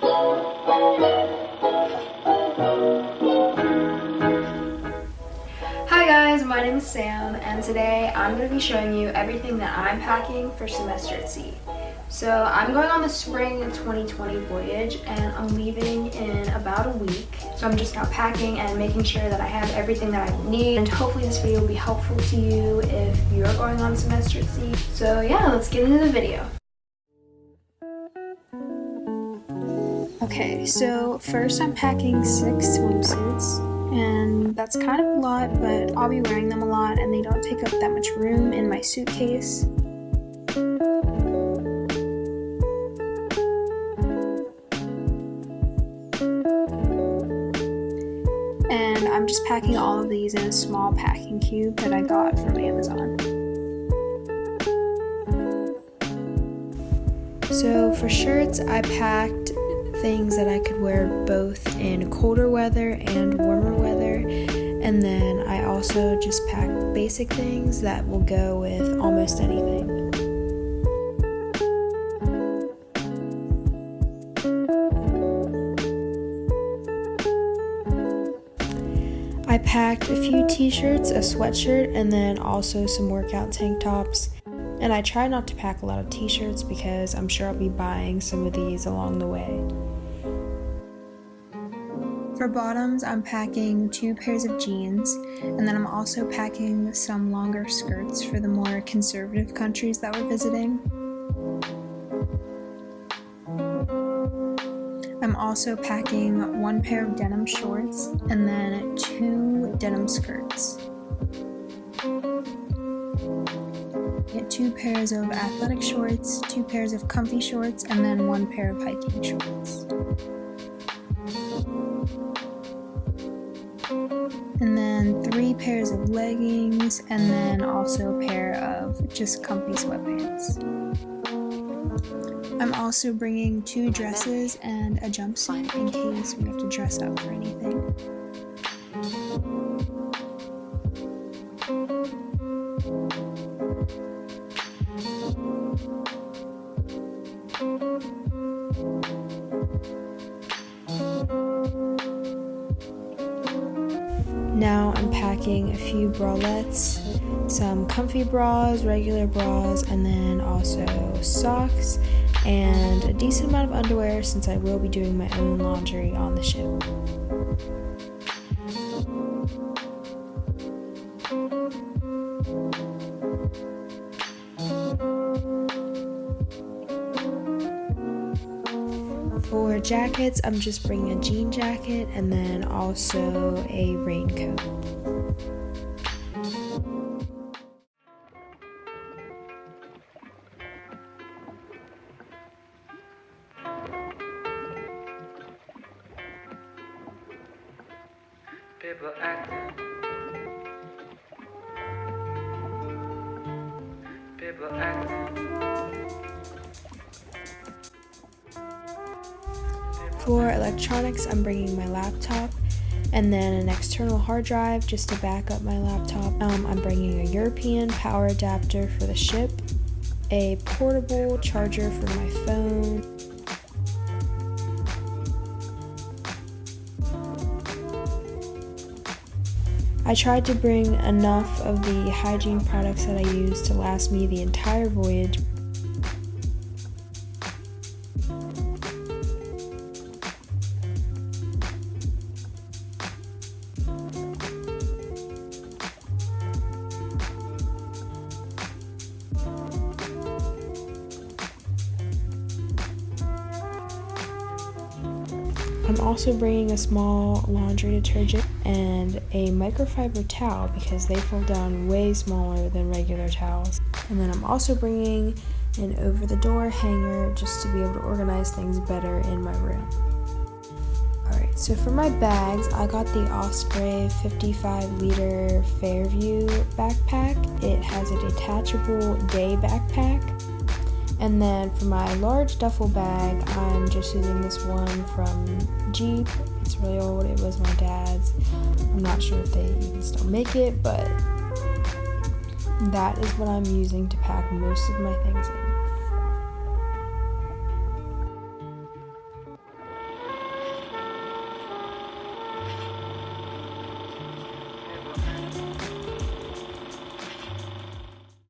Hi guys, my name is Sam, and today I'm going to be showing you everything that I'm packing for semester at sea. So I'm going on the spring 2020 voyage, and I'm leaving in about a week. So I'm just now packing and making sure that I have everything that I need, and hopefully this video will be helpful to you if you're going on semester at sea. So yeah, let's get into the video. Okay, so first I'm packing 6 swimsuits, and that's kind of a lot, but I'll be wearing them a lot and they don't take up that much room in my suitcase. And I'm just packing all of these in a small packing cube that I got from Amazon. So for shirts, I packed things that I could wear both in colder weather and warmer weather, and then I also just packed basic things that will go with almost anything. I packed a few t-shirts, a sweatshirt, and then also some workout tank tops. And I try not to pack a lot of t-shirts because I'm sure I'll be buying some of these along the way. For bottoms, I'm packing 2 pairs of jeans, and then I'm also packing some longer skirts for the more conservative countries that we're visiting. I'm also packing 1 pair of denim shorts and then 2 denim skirts. Get 2 pairs of athletic shorts, 2 pairs of comfy shorts, and then 1 pair of hiking shorts. And then 3 pairs of leggings, and then also a pair of just comfy sweatpants. I'm also bringing 2 dresses and a jumpsuit in case we have to dress up for anything. Now I'm packing a few bralettes, some comfy bras, regular bras, and then also socks, and a decent amount of underwear since I will be doing my own laundry on the ship. For jackets, I'm just bringing a jean jacket and then also a raincoat. People acting. People acting. For electronics, I'm bringing my laptop and then an external hard drive just to back up my laptop. I'm bringing a European power adapter for the ship, a portable charger for my phone, I tried to bring enough of the hygiene products that I use to last me the entire voyage. I'm also bringing a small laundry detergent and a microfiber towel because they fold down way smaller than regular towels. And then I'm also bringing an over-the-door hanger just to be able to organize things better in my room. Alright, so for my bags, I got the Osprey 55-liter Fairview backpack. It has a detachable day backpack. And then for my large duffel bag, I'm just using this one from Jeep. It's really old, it was my dad's. I'm not sure if they even still make it, but that is what I'm using to pack most of my things in.